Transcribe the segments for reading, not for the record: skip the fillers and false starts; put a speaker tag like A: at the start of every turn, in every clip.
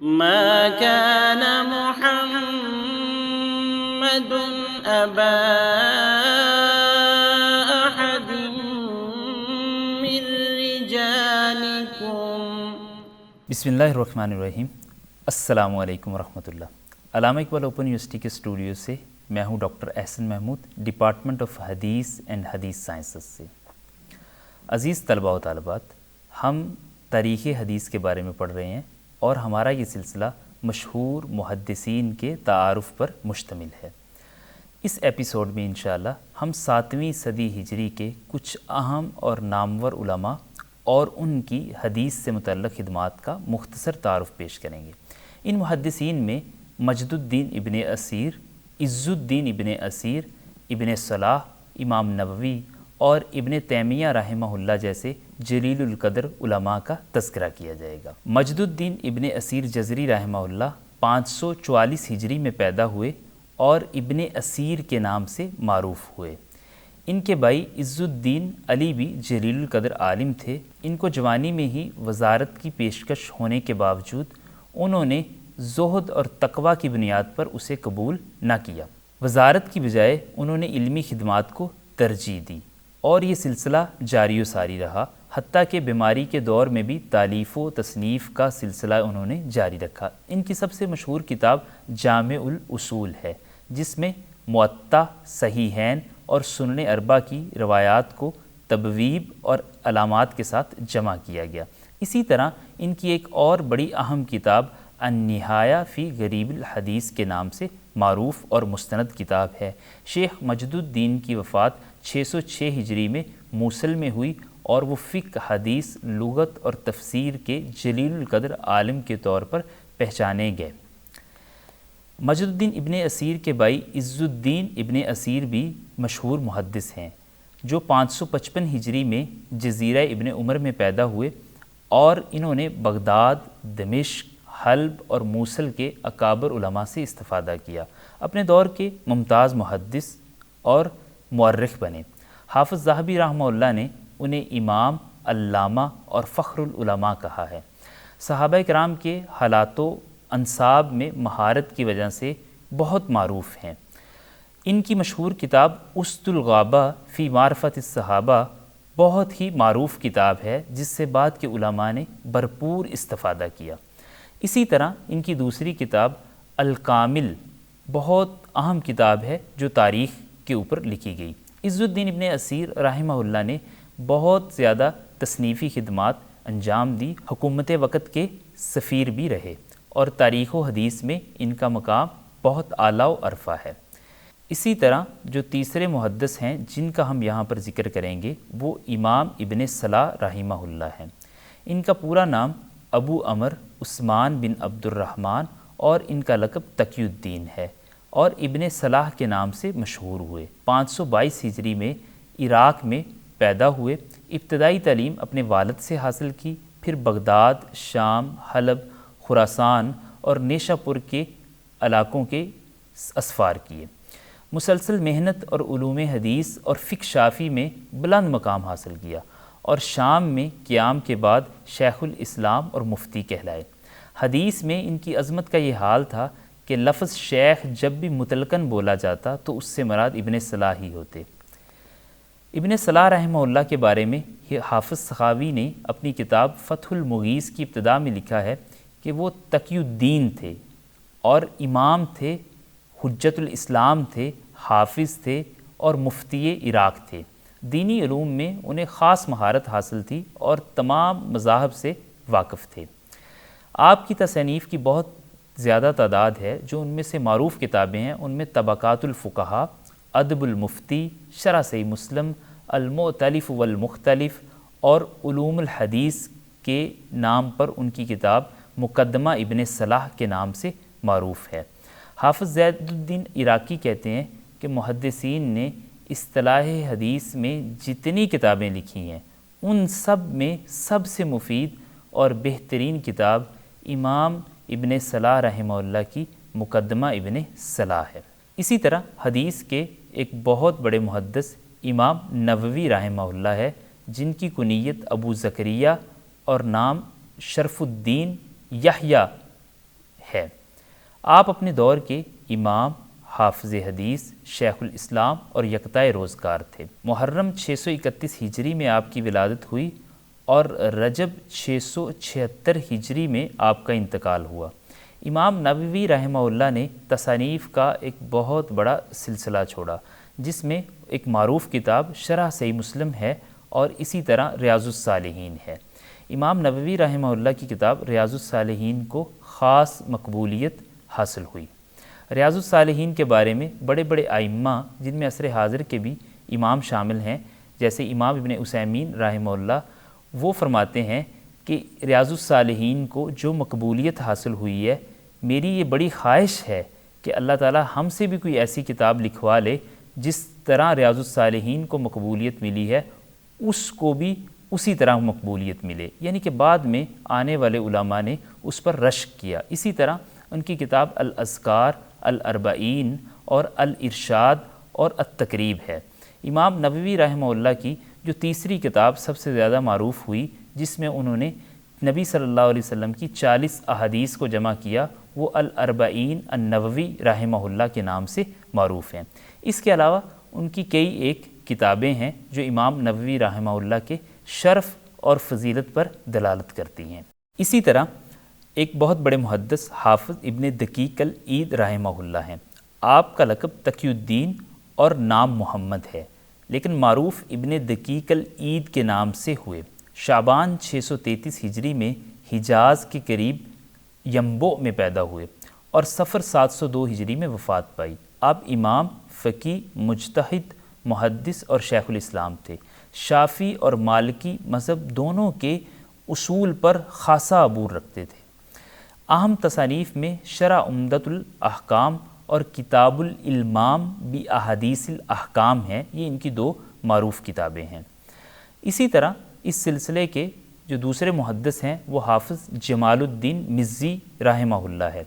A: ما كان محمد أبا أحد من رجالكم.
B: بسم اللہ الرحمن الرحیم. السلام علیکم ورحمۃ اللہ. علامہ اقبال اوپن یونیورسٹی کے اسٹوڈیو سے میں ہوں doctor Ahsan Mahmood, department of حدیث اینڈ حدیث سائنسز سے. عزیز طلباء و طالبات، ہم تاریخ حدیث کے بارے میں پڑھ رہے ہیں اور ہمارا یہ سلسلہ مشہور محدثین کے تعارف پر مشتمل ہے. اس ایپیسوڈ میں انشاءاللہ ہم 7ویں صدی ہجری کے کچھ اہم اور نامور علماء اور ان کی حدیث سے متعلق خدمات کا مختصر تعارف پیش کریں گے. ان محدثین میں مجد الدین ابن اثیر، عز الدین ابن اثیر، ابن صلاح، امام نووی اور ابن تیمیہ رحمہ اللہ جیسے جلیل القدر علماء کا تذکرہ کیا جائے گا. مجد الدین ابن اثیر جزری رحمہ اللہ 544 ہجری میں پیدا ہوئے اور ابن اثیر کے نام سے معروف ہوئے. ان کے بھائی عز الدین علی بھی جلیل القدر عالم تھے. ان کو جوانی میں ہی وزارت کی پیشکش ہونے کے باوجود انہوں نے زہد اور تقوی کی بنیاد پر اسے قبول نہ کیا. وزارت کی بجائے انہوں نے علمی خدمات کو ترجیح دی اور یہ سلسلہ جاری و ساری رہا، حتیٰ کہ بیماری کے دور میں بھی تالیف و تصنیف کا سلسلہ انہوں نے جاری رکھا. ان کی سب سے مشہور کتاب جامع الاصول ہے، جس میں موطا، صحیحین اور سنن اربع کی روایات کو تبویب اور علامات کے ساتھ جمع کیا گیا. اسی طرح ان کی ایک اور بڑی اہم کتاب النہایہ فی غریب الحدیث کے نام سے معروف اور مستند کتاب ہے. شیخ مجد الدین کی وفات 606 ہجری میں موصل میں ہوئی اور وہ فقہ، حدیث، لغت اور تفسیر کے جلیل القدر عالم کے طور پر پہچانے گئے. مجد الدین ابن اثیر کے بھائی عز الدین ابن اثیر بھی مشہور محدث ہیں، جو 555 ہجری میں جزیرہ ابن عمر میں پیدا ہوئے اور انہوں نے بغداد، دمشق، حلب اور موصل کے اکابر علماء سے استفادہ کیا. اپنے دور کے ممتاز محدث اور مورخ بنے. حافظ ذہبی رحمہ اللہ نے انہیں امام، علامہ اور فخر العلماء کہا ہے. صحابہ کرام کے حالات و انصاب میں مہارت کی وجہ سے بہت معروف ہیں. ان کی مشہور کتاب اسد الغابہ فی معرفت الصحابہ بہت ہی معروف کتاب ہے، جس سے بعد کے علماء نے بھرپور استفادہ کیا. اسی طرح ان کی دوسری کتاب الکامل بہت اہم کتاب ہے جو تاریخ کے اوپر لکھی گئی. عز الدین ابن اثیر رحمہ اللہ نے بہت زیادہ تصنیفی خدمات انجام دی، حکومت وقت کے سفیر بھی رہے اور تاریخ و حدیث میں ان کا مقام بہت اعلیٰ و عرفہ ہے. اسی طرح جو تیسرے محدث ہیں جن کا ہم یہاں پر ذکر کریں گے وہ امام ابن صلاح رحمہ اللہ ہیں. ان کا پورا نام ابو عمر عثمان بن عبد الرحمن اور ان کا لقب تقی الدین ہے اور ابن صلاح کے نام سے مشہور ہوئے. 522 ہجری میں عراق میں پیدا ہوئے. ابتدائی تعلیم اپنے والد سے حاصل کی، پھر بغداد، شام، حلب، خراسان اور نیشا پور کے علاقوں کے اسفار کیے. مسلسل محنت اور علوم حدیث اور فقہ شافی میں بلند مقام حاصل کیا اور شام میں قیام کے بعد شیخ الاسلام اور مفتی کہلائے. حدیث میں ان کی عظمت کا یہ حال تھا کہ لفظ شیخ جب بھی مطلقاً بولا جاتا تو اس سے مراد ابن صلاح ہی ہوتے. ابن صلاح رحمہ اللہ کے بارے میں حافظ سخاوی نے اپنی کتاب فتح المغیث کی ابتدا میں لکھا ہے کہ وہ تقی الدین تھے اور امام تھے، حجت الاسلام تھے، حافظ تھے اور مفتی عراق تھے. دینی علوم میں انہیں خاص مہارت حاصل تھی اور تمام مذاہب سے واقف تھے. آپ کی تصانیف کی بہت زیادہ تعداد ہے. جو ان میں سے معروف کتابیں ہیں ان میں طبقات الفقہاء، ادب المفتی، شرح صحیح مسلم، المؤتلف والمختلف اور علوم الحدیث کے نام پر ان کی کتاب مقدمہ ابن صلاح کے نام سے معروف ہے. حافظ زید الدین عراقی کہتے ہیں کہ محدثین نے اصطلاح حدیث میں جتنی کتابیں لکھی ہیں ان سب میں سب سے مفید اور بہترین کتاب امام ابن صلاح رحمہ اللہ کی مقدمہ ابن صلاح ہے. اسی طرح حدیث کے ایک بہت بڑے محدث امام نووی رحمہ اللہ ہے، جن کی کنیت ابو زکریا اور نام شرف الدین یحییٰ ہے۔ آپ اپنے دور کے امام، حافظ حدیث، شیخ الاسلام اور یکتائے روزگار تھے۔ محرم 631 ہجری میں آپ کی ولادت ہوئی اور رجب 676 ہجری میں آپ کا انتقال ہوا۔ امام نووی رحمہ اللہ نے تصانیف کا ایک بہت بڑا سلسلہ چھوڑا، جس میں ایک معروف کتاب شرح صحیح مسلم ہے اور اسی طرح ریاض الصالحین ہے۔ امام نووی رحمہ اللہ کی کتاب ریاض الصالحین کو خاص مقبولیت حاصل ہوئی۔ ریاض الصالحین کے بارے میں بڑے بڑے ائمہ، جن میں عصر حاضر کے بھی امام شامل ہیں، جیسے امام ابن عثیمین رحمہ اللہ، وہ فرماتے ہیں کہ ریاض الصالحین کو جو مقبولیت حاصل ہوئی ہے، میری یہ بڑی خواہش ہے کہ اللہ تعالی ہم سے بھی کوئی ایسی کتاب لکھوا لے جس طرح ریاض الصالحین کو مقبولیت ملی ہے اس کو بھی اسی طرح مقبولیت ملے، یعنی کہ بعد میں آنے والے علماء نے اس پر رشک کیا۔ اسی طرح ان کی کتاب الاذکار، الاربعین اور الارشاد اور التقریب ہے۔ امام نووی رحمہ اللہ کی جو تیسری کتاب سب سے زیادہ معروف ہوئی، جس میں انہوں نے نبی صلی اللہ علیہ وسلم کی 40 احادیث کو جمع کیا، وہ الاربعین النووی رحمہ اللہ کے نام سے معروف ہیں۔ اس کے علاوہ ان کی کئی ایک کتابیں ہیں جو امام نووی رحمہ اللہ کے شرف اور فضیلت پر دلالت کرتی ہیں۔ اسی طرح ایک بہت بڑے محدث حافظ ابن دقیق العید رحمہ اللہ ہیں۔ آپ کا لقب تقی الدین اور نام محمد ہے، لیکن معروف ابن دقیق العید کے نام سے ہوئے۔ شعبان 633 ہجری میں حجاز کے قریب ینبوع میں پیدا ہوئے اور صفر 702 ہجری میں وفات پائی۔ آپ امام، فقی، مجتہد، محدث اور شیخ الاسلام تھے۔ شافعی اور مالکی مذہب دونوں کے اصول پر خاصا عبور رکھتے تھے۔ اہم تصانیف میں شرح عمدۃ الاحکام اور کتاب الالمام باحادیث الاحکام ہیں، یہ ان کی دو معروف کتابیں ہیں۔ اسی طرح اس سلسلے کے جو دوسرے محدث ہیں وہ حافظ جمال الدین مزی رحمہ اللہ ہے۔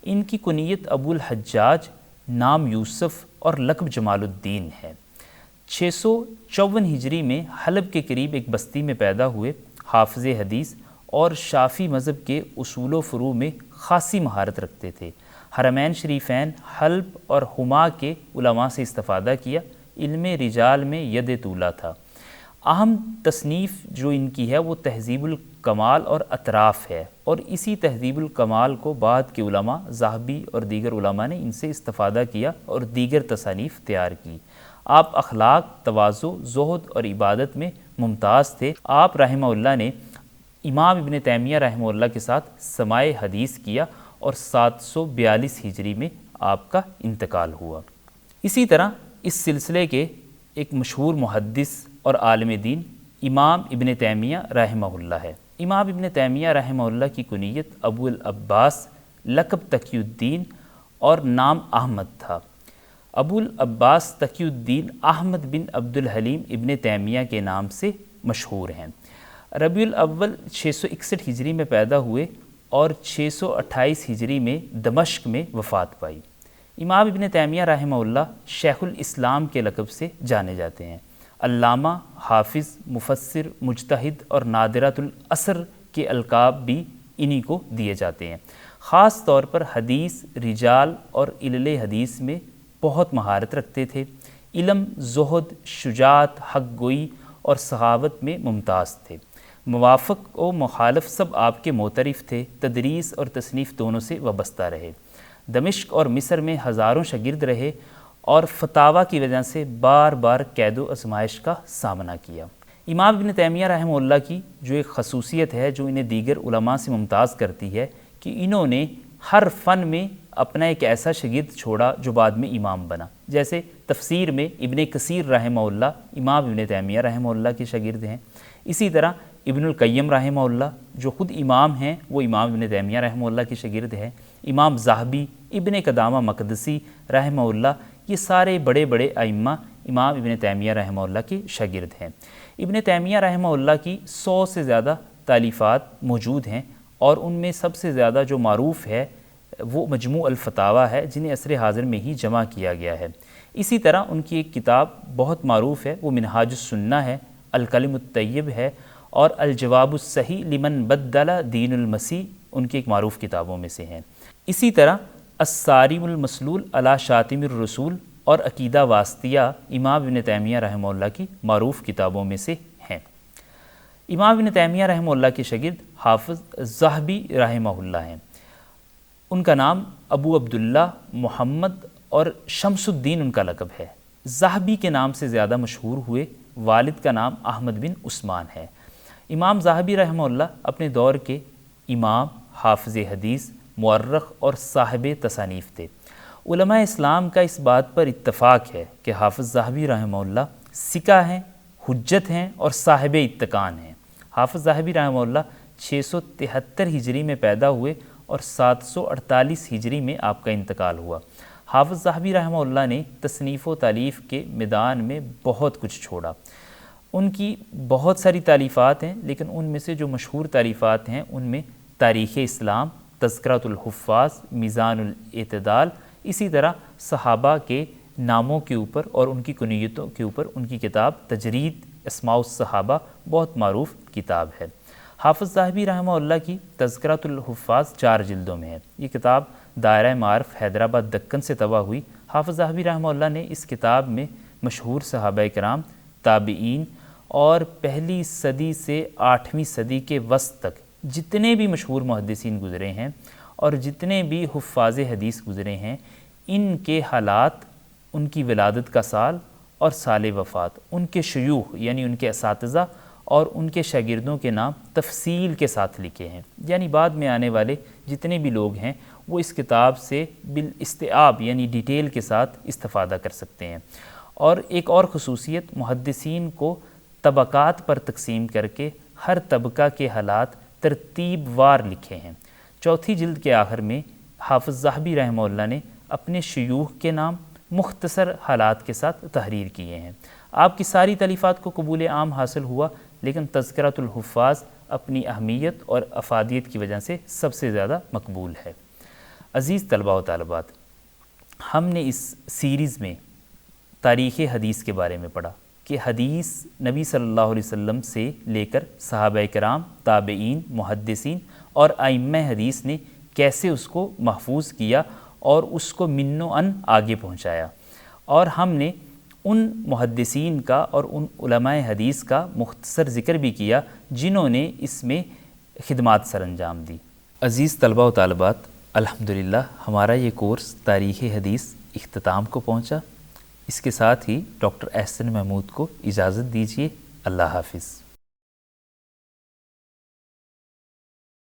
B: ان کی کنیت ابو الحجاج، نام یوسف اور لقب جمال الدین ہے۔ 654 ہجری میں حلب کے قریب ایک بستی میں پیدا ہوئے۔ حافظ حدیث اور شافعی مذہب کے اصول و فروع میں خاصی مہارت رکھتے تھے۔ حرمین شریفین، حلب اور حما کے علماء سے استفادہ کیا۔ علم رجال میں ید طولہ تھا۔ اہم تصنیف جو ان کی ہے وہ تہذیب الکمال اور اطراف ہے، اور اسی تہذیب الکمال کو بعد کے علماء ذہبی اور دیگر علماء نے ان سے استفادہ کیا اور دیگر تصانیف تیار کی۔ آپ اخلاق، تواضع، زہد اور عبادت میں ممتاز تھے۔ آپ رحمہ اللہ نے امام ابن تیمیہ رحمہ اللہ کے ساتھ سماع حدیث کیا اور 742 ہجری میں آپ کا انتقال ہوا۔ اسی طرح اس سلسلے کے ایک مشہور محدث اور عالم دین امام ابن تیمیہ رحمہ اللہ ہے۔ امام ابن تیمیہ رحمہ اللہ کی کنیت ابو العباس، لقب تقی الدین اور نام احمد تھا۔ ابو العباس تقی الدین احمد بن عبد الحلیم ابن تیمیہ کے نام سے مشہور ہیں۔ ربیع الاول 661 ہجری میں پیدا ہوئے اور 628 ہجری میں دمشق میں وفات پائی۔ امام ابن تیمیہ رحمہ اللہ شیخ الاسلام کے لقب سے جانے جاتے ہیں۔ علامہ، حافظ، مفسر، مجتہد اور نادرۃ العصر کے القاب بھی انہی کو دیے جاتے ہیں۔ خاص طور پر حدیث، رجال اور علل حدیث میں بہت مہارت رکھتے تھے۔ علم، زہد، شجاعت، حق گوئی اور سخاوت میں ممتاز تھے۔ موافق و مخالف سب آپ کے معترف تھے۔ تدریس اور تصنیف دونوں سے وابستہ رہے۔ دمشق اور مصر میں ہزاروں شاگرد رہے اور فتاویٰ کی وجہ سے بار بار قید و آزمائش کا سامنا کیا۔ امام ابن تیمیہ رحمہ اللہ کی جو ایک خصوصیت ہے جو انہیں دیگر علماء سے ممتاز کرتی ہے کہ انہوں نے ہر فن میں اپنا ایک ایسا شاگرد چھوڑا جو بعد میں امام بنا۔ جیسے تفسیر میں ابن کثیر رحمہ اللہ امام ابن تیمیہ رحمہ اللہ کے شاگرد ہیں۔ اسی طرح ابن القیم رحمہ اللہ جو خود امام ہیں وہ امام ابن تیمیہ رحمہ اللہ کے شاگرد ہیں۔ امام ذہبی، ابن قدامہ مقدسی رحمہ اللہ، یہ سارے بڑے بڑے ائمہ امام ابن تیمیہ رحمہ اللہ کے شاگرد ہیں۔ ابن تیمیہ رحمہ اللہ کی 100 سے زیادہ تالیفات موجود ہیں، اور ان میں سب سے زیادہ جو معروف ہے وہ مجموع الفتاویٰ ہے، جنہیں عصر حاضر میں ہی جمع کیا گیا ہے۔ اسی طرح ان کی ایک کتاب بہت معروف ہے، وہ منہاج السنہ ہے، الکلم الطیب ہے، اور الجواب الصحیح لمن بدل دین المسیح ان کی ایک معروف کتابوں میں سے ہیں۔ اسی طرح الصارم المسلول علی شاتم الرسول اور عقیدہ واسطیہ امام ابن تیمیہ رحمہ اللہ کی معروف کتابوں میں سے ہیں۔ امام ابن تیمیہ رحمہ اللہ کے شاگرد حافظ ذہبی رحمہ اللہ ہیں۔ ان کا نام ابو عبداللہ محمد اور شمس الدین ان کا لقب ہے۔ ذہبی کے نام سے زیادہ مشہور ہوئے، والد کا نام احمد بن عثمان ہے۔ امام ذہبی رحمہ اللہ اپنے دور کے امام، حافظ حدیث، مورخ اور صاحب تصانیف تھے۔ علماء اسلام کا اس بات پر اتفاق ہے کہ حافظ ذہبی رحمہ اللہ ثقہ ہیں، حجت ہیں اور صاحب اتقان ہیں۔ حافظ ذہبی رحمہ اللہ 673 ہجری میں پیدا ہوئے اور 748 ہجری میں آپ کا انتقال ہوا۔ حافظ ذہبی رحمہ اللہ نے تصنیف و تالیف کے میدان میں بہت کچھ چھوڑا۔ ان کی بہت ساری تالیفات ہیں، لیکن ان میں سے جو مشہور تالیفات ہیں ان میں تاریخ اسلام، تذکرۃ الحفاظ، میزان الاعتدال، اسی طرح صحابہ کے ناموں کے اوپر اور ان کی کنیتوں کے اوپر ان کی کتاب تجرید اسماء الصحابہ بہت معروف کتاب ہے۔ حافظ ذہبی رحمہ اللہ کی تذکرۃ الحفاظ 4 جلدوں میں ہے۔ یہ کتاب دائرہ معارف حیدرآباد دکن سے طبع ہوئی۔ حافظ ذہبی رحمہ اللہ نے اس کتاب میں مشہور صحابہ کرام، تابعین اور پہلی صدی سے 8ویں صدی کے وسط تک جتنے بھی مشہور محدثین گزرے ہیں اور جتنے بھی حفاظ حدیث گزرے ہیں، ان کے حالات، ان کی ولادت کا سال اور سال وفات، ان کے شیوخ یعنی ان کے اساتذہ اور ان کے شاگردوں کے نام تفصیل کے ساتھ لکھے ہیں۔ یعنی بعد میں آنے والے جتنے بھی لوگ ہیں وہ اس کتاب سے بالاستیعاب یعنی ڈیٹیل کے ساتھ استفادہ کر سکتے ہیں۔ اور ایک اور خصوصیت، محدثین کو طبقات پر تقسیم کر کے ہر طبقہ کے حالات ترتیب وار لکھے ہیں۔ 4تھی جلد کے آخر میں حافظ ذہبی رحمہ اللہ نے اپنے شیوخ کے نام مختصر حالات کے ساتھ تحریر کیے ہیں۔ آپ کی ساری تالیفات کو قبول عام حاصل ہوا، لیکن تذکرۃ الحفاظ اپنی اہمیت اور افادیت کی وجہ سے سب سے زیادہ مقبول ہے۔ عزیز طلباء و طالبات، ہم نے اس سیریز میں تاریخ حدیث کے بارے میں پڑھا کہ حدیث نبی صلی اللہ علیہ وسلم سے لے کر صحابہ کرام، تابعین، محدثین اور ائمہ حدیث نے کیسے اس کو محفوظ کیا اور اس کو من و عن آگے پہنچایا، اور ہم نے ان محدثین کا اور ان علماء حدیث کا مختصر ذکر بھی کیا جنہوں نے اس میں خدمات سر انجام دی۔ عزیز طلباء و طالبات، الحمدللہ ہمارا یہ کورس تاریخ حدیث اختتام کو پہنچا۔ اس کے ساتھ ہی ڈاکٹر احسن محمود کو اجازت دیجیے۔ اللہ حافظ۔